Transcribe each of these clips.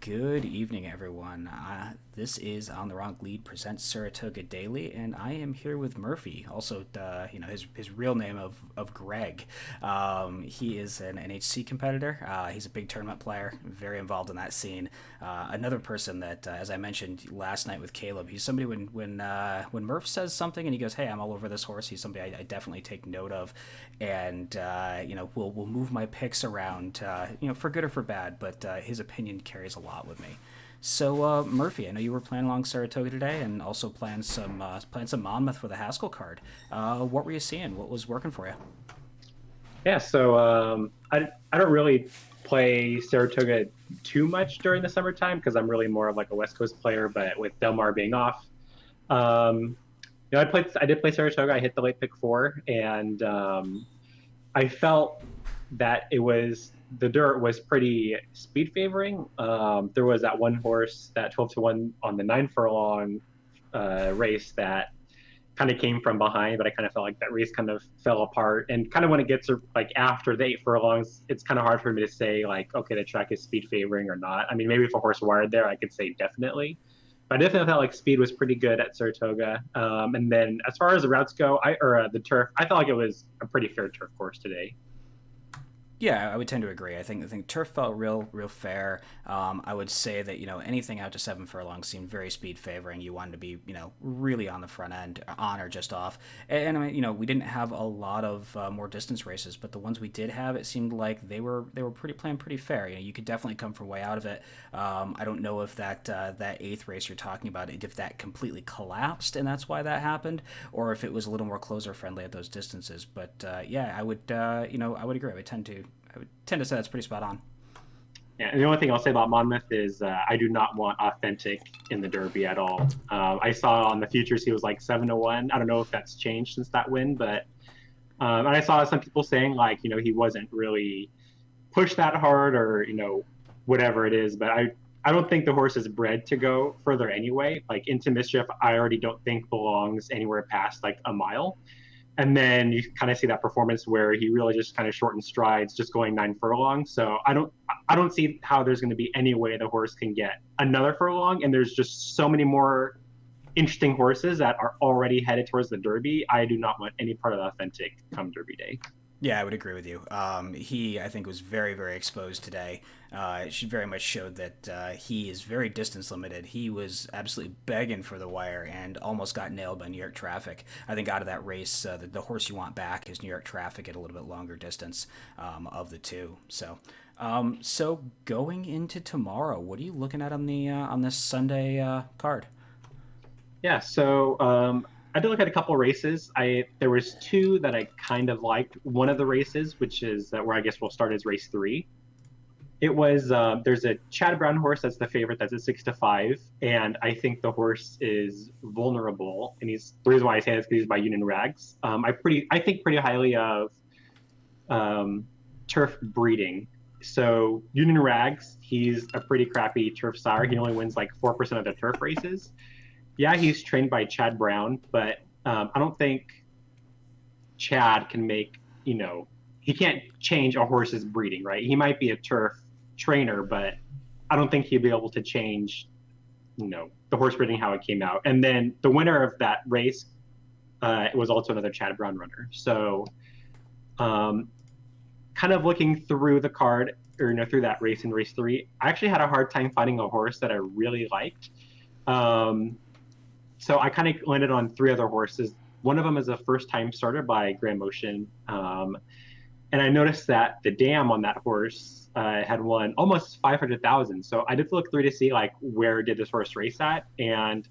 Good evening, everyone. This is On the Wrong Lead presents Saratoga Daily, and I am here with Murphy. Also, his real name of Greg. He is an NHC competitor. He's a big tournament player, very involved in that scene. Another person that, as I mentioned last night with Caleb, he's somebody when Murph says something and he goes, "Hey, I'm all over this horse." He's somebody I definitely take note of, and we'll move my picks around, for good or for bad. But his opinion carries a lot with me. So Murphy, I know you were playing along Saratoga today, and also playing some Monmouth with a Haskell card. What were you seeing? What was working for you? Yeah, so I don't really play Saratoga too much during the summertime because I'm really more of like a West Coast player. But with Del Mar being off, um, I did play Saratoga. I hit the late pick four, and I felt that the dirt was pretty speed favoring. There was that one horse, that 12-1 on the 9 furlong race that kind of came from behind, but I kind of felt like that race kind of fell apart. And kind of when it gets like after the 8 furlongs, it's kind of hard for me to say like, okay, the track is speed favoring or not. I mean, maybe if a horse wired there, I could say definitely. But I definitely felt like speed was pretty good at Saratoga. And then as far as the routes go, the turf, I felt like it was a pretty fair turf course today. Yeah, I would tend to agree. I think turf felt real fair. I would say that anything out to 7 furlongs seemed very speed favoring. You wanted to be really on the front end, on or just off. And I mean we didn't have a lot of more distance races, but the ones we did have, it seemed like they were pretty planned pretty fair. You could definitely come from way out of it. I don't know if that eighth race you're talking about, if that completely collapsed and that's why that happened, or if it was a little more closer friendly at those distances. But yeah, I would I would agree. I would tend to say that's pretty spot on. Yeah, and the only thing I'll say about Monmouth is I do not want authentic in the Derby at all. I saw on the futures he was like 7-1. I don't know if that's changed since that win, but and I saw some people saying like he wasn't really pushed that hard or whatever it is. But I don't think the horse is bred to go further anyway. Like Into Mischief, I already don't think belongs anywhere past like a mile. And then you kind of see that performance where he really just kind of shortened strides, just going 9 furlongs. So I don't see how there's going to be any way the horse can get another furlong. And there's just so many more interesting horses that are already headed towards the Derby. I do not want any part of the authentic come Derby day. Yeah, I would agree with you. He, I think, was very exposed today. It very much showed that he is very distance limited. He was absolutely begging for the wire and almost got nailed by New York traffic. I think out of that race, the horse you want back is New York traffic at a little bit longer distance of the two. So going into tomorrow, what are you looking at on this Sunday card? Yeah, so I did look at a couple of races. There was two that I kind of liked. One of the races, which is where I guess we'll start, is race three. It was there's a Chad Brown horse that's the favorite, that's at 6-5, and I think the horse is vulnerable. And the reason why I say this is because he's by Union Rags. I think pretty highly of turf breeding. So Union Rags, he's a pretty crappy turf sire. He only wins like 4% of the turf races. Yeah, he's trained by Chad Brown, but I don't think Chad can he can't change a horse's breeding, right? He might be a turf trainer, but I don't think he'd be able to change, the horse breeding, how it came out. And then the winner of that race was also another Chad Brown runner. So kind of looking through the card, or through that race in race three, I actually had a hard time finding a horse that I really liked. So I kind of landed on three other horses. One of them is a first-time starter by Grand Motion. And I noticed that the dam on that horse had won almost 500,000. So I did look through to see like where did this horse race at. And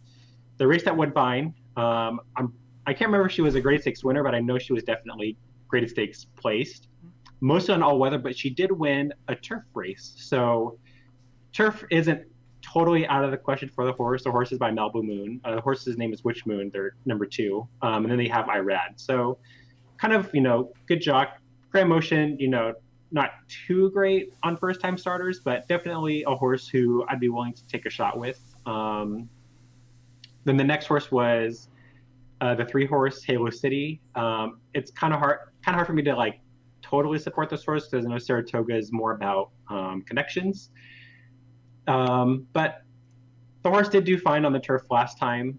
the race at Woodbine, I can't remember if she was a grade six winner, but I know she was definitely grade stakes placed. Mostly on all weather, but she did win a turf race. So turf isn't totally out of the question for the horse. The horse is by Malibu Moon. The horse's name is Witch Moon. They're number two. And then they have Irad. So kind of, good jock. Grand Motion, not too great on first time starters, but definitely a horse who I'd be willing to take a shot with. Then the next horse was the 3-horse Halo City. It's kind of hard for me to like totally support this horse because I know Saratoga is more about connections. But the horse did do fine on the turf last time.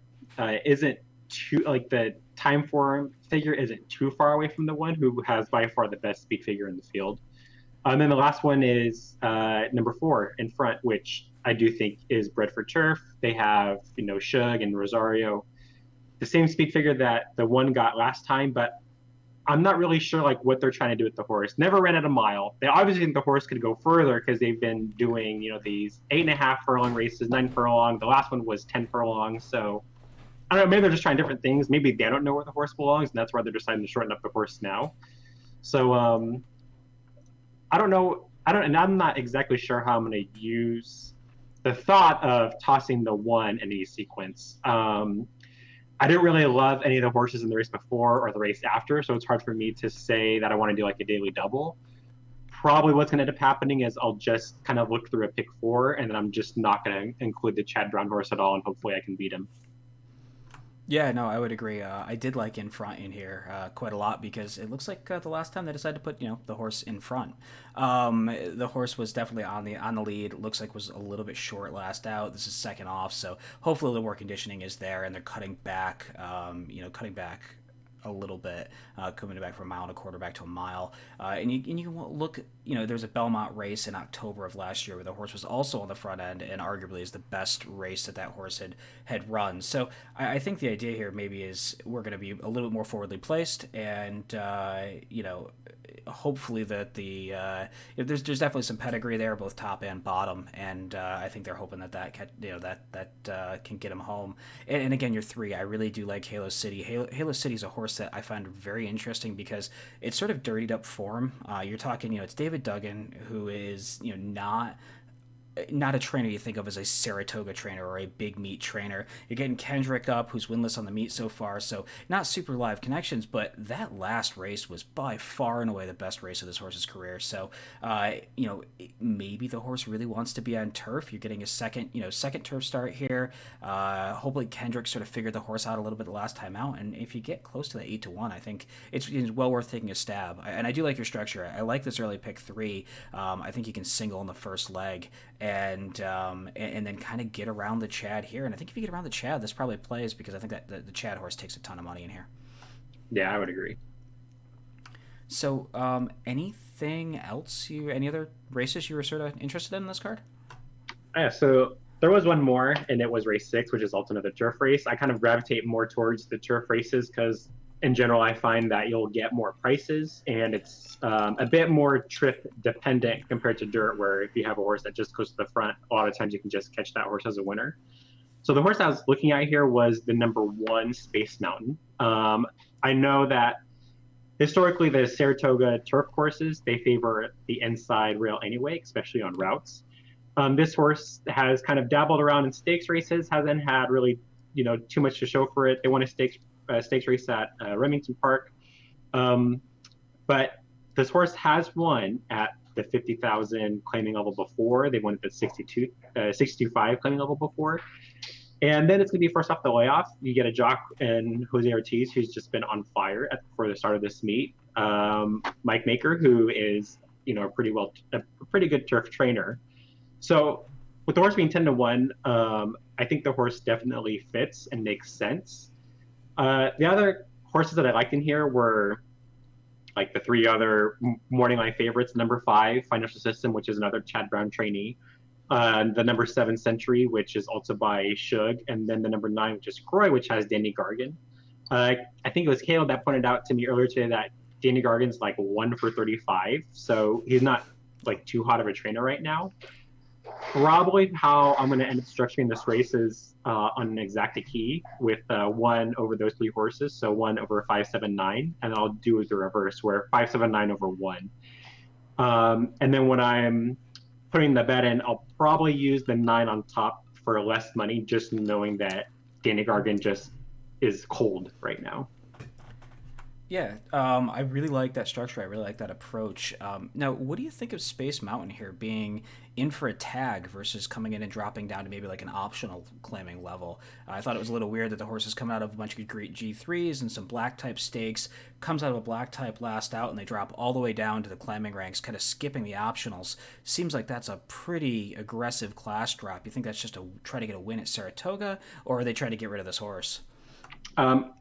Isn't too like the time form figure isn't too far away from the one who has by far the best speed figure in the field. And then the last one is number 4 in front, which I do think is bred for turf. They have Shug and Rosario, the same speed figure that the one got last time, but I'm not really sure like what they're trying to do with the horse. Never ran at a mile. They obviously think the horse could go further because they've been doing these 8.5 furlong races, 9 furlong. The last one was 10 furlong. So I don't know. Maybe they're just trying different things. Maybe they don't know where the horse belongs, and that's why they're deciding to shorten up the horse now. So I don't know. And I'm not exactly sure how I'm going to use the thought of tossing the one in a sequence. I didn't really love any of the horses in the race before or the race after, so it's hard for me to say that I want to do like a daily double. Probably what's going to end up happening is I'll just kind of look through a pick 4, and then I'm just not going to include the Chad Brown horse at all, and hopefully I can beat him. Yeah, no, I would agree. I did like in front in here quite a lot because it looks like the last time they decided to put the horse in front. The horse was definitely on the lead. It looks like was a little bit short last out. This is second off, so hopefully the more conditioning is there and they're cutting back. Cutting back a little bit, coming back from a mile and a quarter back to a mile. And you look, there's a Belmont race in October of last year where the horse was also on the front end and arguably is the best race that horse had run. So I think the idea here maybe is we're going to be a little bit more forwardly placed and, hopefully that there's definitely some pedigree there, both top and bottom, and I think they're hoping that can get him home. And again, your 3, I really do like Halo City. Halo City is a horse that I find very interesting because it's sort of dirtied up form. You're talking, it's David Duggan, who is not a trainer you think of as a Saratoga trainer or a big meat trainer. You're getting Kendrick up, who's winless on the meat so far, so not super live connections, but that last race was by far and away the best race of this horse's career. So, maybe the horse really wants to be on turf. You're getting a second turf start here. Hopefully Kendrick sort of figured the horse out a little bit the last time out, and if you get close to the 8-1, I think it's well worth taking a stab. And I do like your structure. I like this early pick 3. I think you can single in the first leg and then kind of get around the Chad here. And I think if you get around the Chad, this probably plays because I think that the Chad horse takes a ton of money in here. Yeah, I would agree. So, anything else? Any other races you were sort of interested in this card? Yeah, so there was one more, and it was race 6, which is also another turf race. I kind of gravitate more towards the turf races because in general, I find that you'll get more prices, and it's a bit more trip dependent compared to dirt, where if you have a horse that just goes to the front, a lot of times you can just catch that horse as a winner. So the horse I was looking at here was the number 1 Space Mountain. I know that historically the Saratoga turf courses, they favor the inside rail anyway, especially on routes. This horse has kind of dabbled around in stakes races, hasn't had really too much to show for it. They won a stakes race at Remington Park. But this horse has won at the 50,000 claiming level before. They won at the 62.5 claiming level before. And then it's going to be first off the layoff. You get a jock in Jose Ortiz, who's just been on fire before the start of this meet. Mike Maker, who is a pretty good turf trainer. So with the horse being 10-1, I think the horse definitely fits and makes sense. The other horses that I liked in here were like the 3 other morning line favorites. Number 5, Financial System, which is another Chad Brown trainee. The number 7, Century, which is also by Shug. And then the number 9, which is Croy, which has Danny Gargan. I think it was Caleb that pointed out to me earlier today that Danny Gargan's like 1 for 35. So he's not like too hot of a trainer right now. Probably how I'm going to end up structuring this race is on an exacta key with 1 over those 3 horses. So 1 over 5, 7, 9. And then I'll do the reverse where 5, 7, 9 over 1. And then when I'm putting the bet in, I'll probably use the 9 on top for less money, just knowing that Danny Gargan just is cold right now. Yeah, I really like that structure. I really like that approach. Now, what do you think of Space Mountain here being in for a tag versus coming in and dropping down to maybe like an optional claiming level? I thought it was a little weird that the horse is coming out of a bunch of great G3s and some black type stakes, comes out of a black type last out, and they drop all the way down to the claiming ranks, kind of skipping the optionals. Seems like that's a pretty aggressive class drop. You think that's just a try to get a win at Saratoga, or are they trying to get rid of this horse? Um,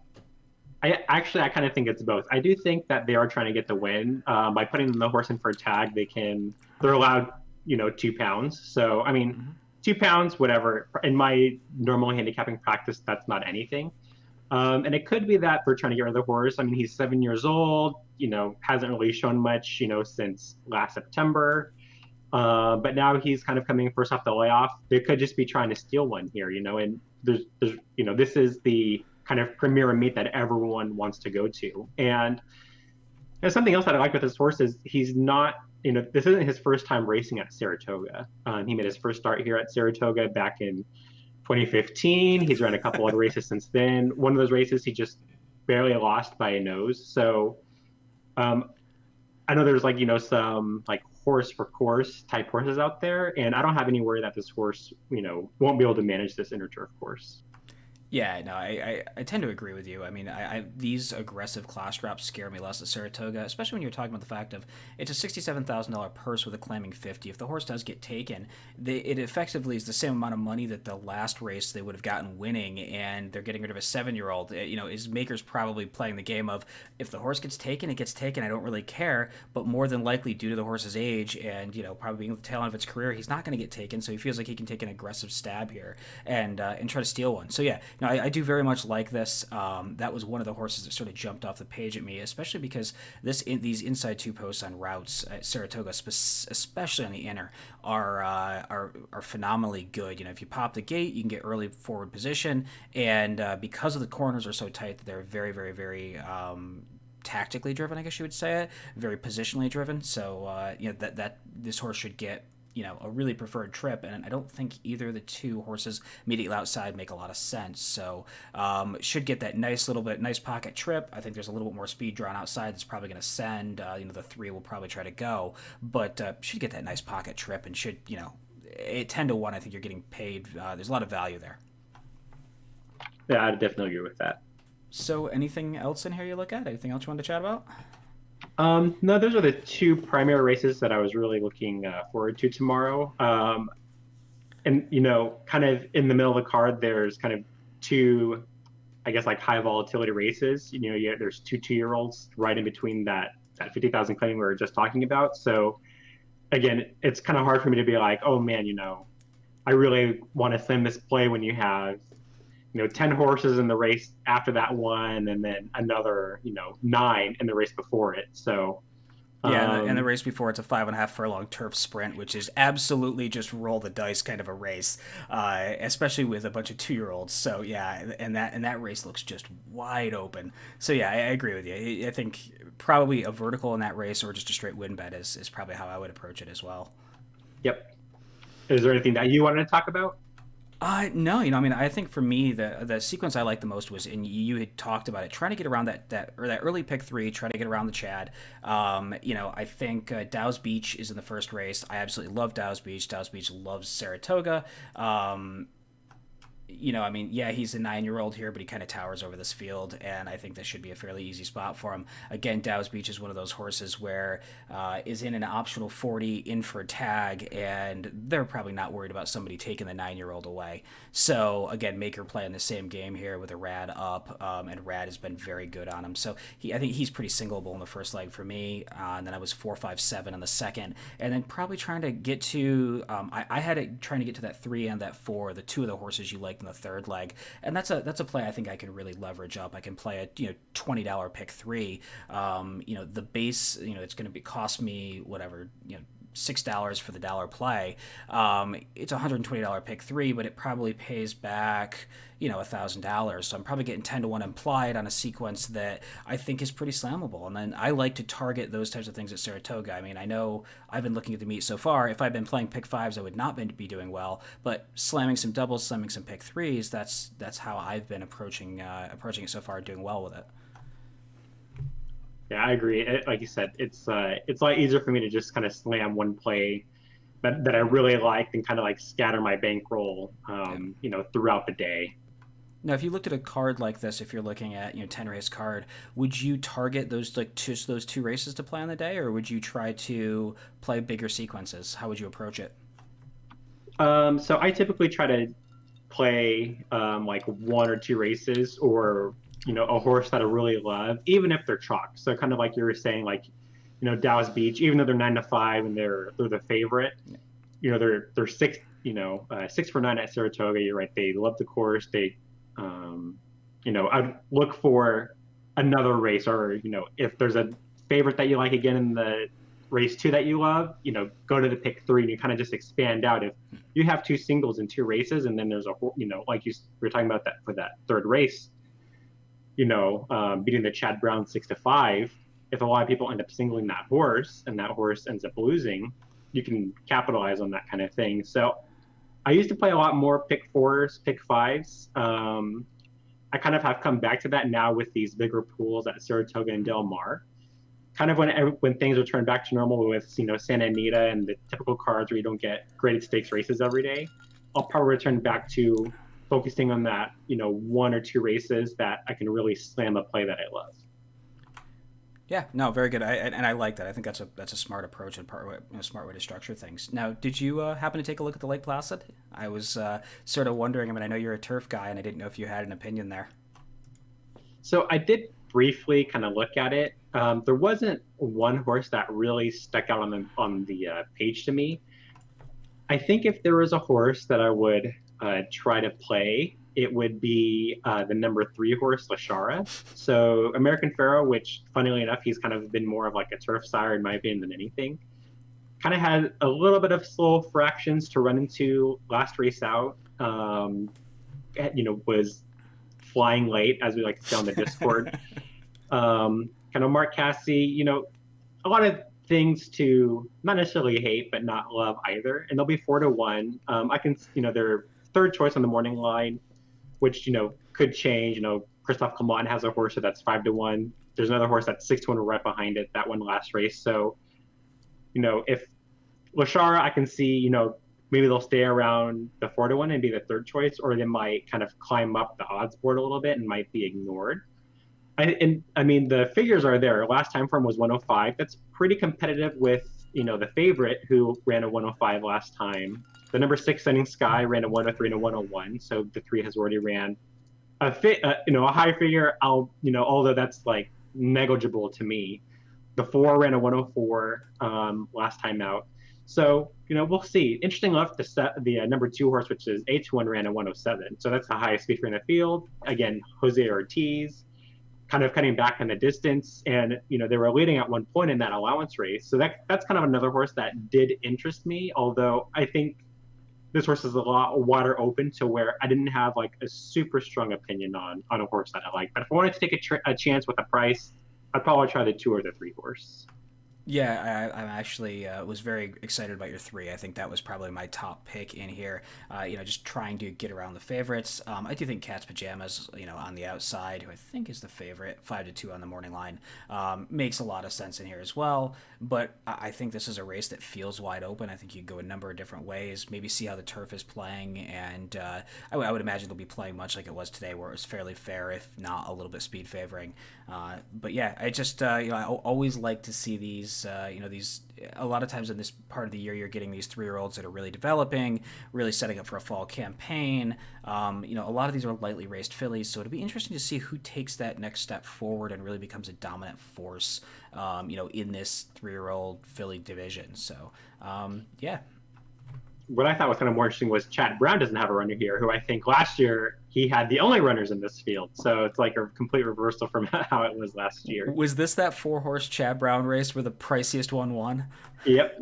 I kind of think it's both. I do think that they are trying to get the win by putting the horse in for a tag. They're allowed 2 pounds. So I mean, 2 pounds, whatever. In my normal handicapping practice, that's not anything. And it could be that they're trying to get rid of the horse. I mean, he's 7 years old. Hasn't really shown much. Since last September. But now he's kind of coming first off the layoff. They could just be trying to steal one here. And this is the kind of premier meet that everyone wants to go to. And there's something else that I like with this horse is he's not, this isn't his first time racing at Saratoga. He made his first start here at Saratoga back in 2015. He's run a couple of races since then. One of those races he just barely lost by a nose. So I know there's some like horse for course type horses out there, and I don't have any worry that this horse won't be able to manage this inner turf course. Yeah, no, I tend to agree with you. I mean, these aggressive class drops scare me less at Saratoga, especially when you're talking about the fact of it's a $67,000 purse with a claiming 50. If the horse does get taken, it effectively is the same amount of money that the last race they would have gotten winning, and they're getting rid of a 7-year-old. His maker's probably playing the game of if the horse gets taken, it gets taken. I don't really care, but more than likely due to the horse's age and probably being at the tail end of its career, he's not going to get taken. So he feels like he can take an aggressive stab here and try to steal one. So yeah. No, I do very much like this. That was one of the horses that sort of jumped off the page at me, especially because these inside two posts on routes at Saratoga, especially on the inner, are phenomenally good. If you pop the gate, you can get early forward position, and because of the corners are so tight, they're very, very, very tactically driven, I guess you would say it, very positionally driven. So that this horse should get a really preferred trip, and I don't think either of the two horses immediately outside make a lot of sense. So should get that nice pocket trip. I think there's a little bit more speed drawn outside. That's probably going to send. The 3 will probably try to go, but should get that nice pocket trip and should at 10-1. I think you're getting paid. There's a lot of value there. Yeah, I definitely agree with that. So anything else in here you look at? Anything else you want to chat about? No, those are the two primary races that I was really looking forward to tomorrow. And kind of in the middle of the card, there's kind of two, I guess, like high volatility races. There's two 2-year-olds right in between that 50,000 claim we were just talking about. So again, it's kind of hard for me to be like, oh man, I really want to send this play when you have 10 horses in the race after that one, and then another, 9 in the race before it. So, yeah, and the race before it's a 5.5 furlong turf sprint, which is absolutely just roll the dice kind of a race, especially with a bunch of 2-year-olds. So yeah, and that race looks just wide open. So yeah, I agree with you. I think probably a vertical in that race or just a straight win bet is probably how I would approach it as well. yep. Is there anything that you wanted to talk about? No, I mean, I think for me, the sequence I liked the most was, and you had talked about it, trying to get around that early pick 3, try to get around the Chad. I think Dow's Beach is in the first race. I absolutely love Dow's Beach. Dow's Beach loves Saratoga. I mean, yeah, he's a 9-year-old here, but he kind of towers over this field, and I think this should be a fairly easy spot for him. Again, Dow's Beach is one of those horses where is in an optional 40 in for a tag, and they're probably not worried about somebody taking the 9-year-old away. So again, Maker playing the same game here with a Rad up, and Rad has been very good on him. So I think he's pretty singleable in the first leg for me, and then I was 4, 5, 7 in the second, and then probably trying to get to I had it trying to get to that 3 and that 4, the two of the horses you liked in the third leg, and that's a play I think I can really leverage up. I can play a $20 pick 3. The base, it's going to be cost me whatever, $6 for the dollar play. It's a $120 pick 3, but it probably pays back $1,000. So I'm probably getting 10-1 implied on a sequence that I think is pretty slammable. And then I like to target those types of things at Saratoga. I mean, I know I've been looking at the meet so far. If I'd been playing pick 5s, I would not be doing well. But slamming some doubles, slamming some pick 3s, that's how I've been approaching it so far, doing well with it. Yeah, I agree. Like you said, it's a lot easier for me to just kind of slam one play that I really like and kind of like scatter my bankroll, Yeah. throughout the day. Now, if you looked at a card like this, if you're looking at 10 race card, would you target those like just those two races to play on the day, or would you try to play bigger sequences? How would you approach it? So I typically try to play like one or two races, or a horse that I really love, even if they're chalk. So kind of like you were saying, like Dallas Beach, even though they're 9-5 and they're the favorite, they're six, 6 for 9 at Saratoga. You're right. They love the course. I'd look for another race, or if there's a favorite that you like again in the race two that you love, go to the pick three and you kind of just expand out. If you have two singles in two races, and then there's like you were talking about that for that third race, beating the Chad Brown 6-5. If a lot of people end up singling that horse and that horse ends up losing, you can capitalize on that kind of thing. So I used to play a lot more pick fours, pick fives. I kind of have come back to that now with these bigger pools at Saratoga and Del Mar. Kind of when things return back to normal with Santa Anita and the typical cards where you don't get graded stakes races every day, I'll probably return back to focusing on that one or two races that I can really slam a play that I love. Yeah, no, very good. I like that. I think that's a smart approach and smart way to structure things. Now, did you happen to take a look at the Lake Placid? I was sort of wondering. I mean, I know you're a turf guy, and I didn't know if you had an opinion there. So I did briefly kind of look at it. There wasn't one horse that really stuck out on the page to me. I think if there was a horse that I would try to play, it would be the number 3 horse, Lashara. So American Pharaoh, which funnily enough, he's kind of been more of like a turf sire in my opinion than anything. Kind of had a little bit of slow fractions to run into last race out. Was flying late, as we like to say on the Discord. Kind of Mark Cassidy, a lot of things to not necessarily hate, but not love either. And they'll be 4-1. I can, they're third choice on the morning line, which, could change. Christophe Clement has a horse that's 5-1. There's another horse that's 6-1 right behind it, that one last race. So, if Lashara, I can see, maybe they'll stay around the 4-1 and be the third choice, or they might kind of climb up the odds board a little bit and might be ignored. I mean, the figures are there. Last time for him was 105. That's pretty competitive with, the favorite who ran a 105 last time. The number 6 Setting Sky ran a 103 and a 101. So the 3 has already ran a high figure. Although that's like negligible to me. The 4 ran a 104 last time out. So, we'll see. Interesting enough, the number 2 horse, which is 8-1, ran a 107. So that's the highest speed in the field. Again, Jose Ortiz, kind of cutting back in the distance. And, they were leading at one point in that allowance race. So that's kind of another horse that did interest me. Although I think this horse is a lot wider open to where I didn't have like a super strong opinion on a horse that I like. But if I wanted to take a chance with a price, I'd probably try the 2 or the 3 horse. Yeah, I actually was very excited about your 3. I think that was probably my top pick in here. Just trying to get around the favorites. I do think Cat's Pajamas, on the outside, who I think is the favorite, 5-2 on the morning line, makes a lot of sense in here as well. But I think this is a race that feels wide open. I think you can go a number of different ways. Maybe see how the turf is playing, and I would imagine they'll be playing much like it was today, where it was fairly fair, if not a little bit speed favoring. But yeah, I just I always like to see these. These a lot of times in this part of the year, you're getting these 3-year-olds that are really developing, really setting up for a fall campaign. A lot of these are lightly raced fillies, so it'll be interesting to see who takes that next step forward and really becomes a dominant force, in this 3-year-old filly division. So, yeah. What I thought was kind of more interesting was Chad Brown doesn't have a runner here, who I think last year he had the only runners in this field. So it's like a complete reversal from how it was last year. Was this that 4-horse Chad Brown race where the priciest one won? Yep.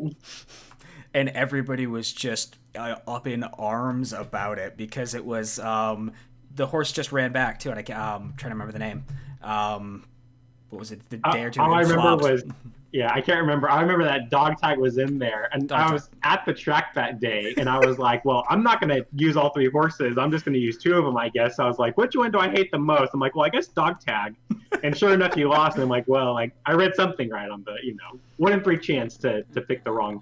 And everybody was just up in arms about it because it was the horse just ran back too, and I'm trying to remember the name. What was it? The day or two. All I remember was Yeah, I can't remember. I remember that dog tag was in there, and Dog I tag. was at the track that day, and I was like, "Well, I'm not going to use all three horses. I'm just going to use two of them, I guess." So I was like, "Which one do I hate the most?" I'm like, "Well, I guess dog tag." And sure enough, he lost. And I'm like, "Well, like I read something right on the, 1 in 3 chance to pick the wrong,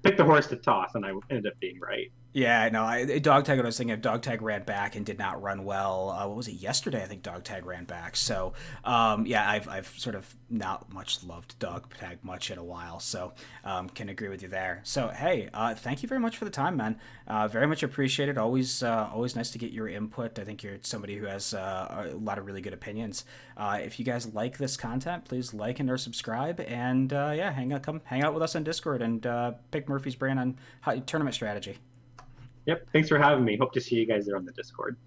pick the horse to toss," and I ended up being right. Yeah, no, dog tag. What I was thinking of, dog tag ran back and did not run well. What was it yesterday? I think dog tag ran back. So, yeah, I've sort of not much loved dog tag much in a while. So, can agree with you there. So, hey, thank you very much for the time, man. Very much appreciated. Always nice to get your input. I think you're somebody who has a lot of really good opinions. If you guys like this content, please like and or subscribe. And yeah, come hang out with us on Discord and pick Murphy's brain on tournament strategy. Yep. Thanks for having me. Hope to see you guys there on the Discord.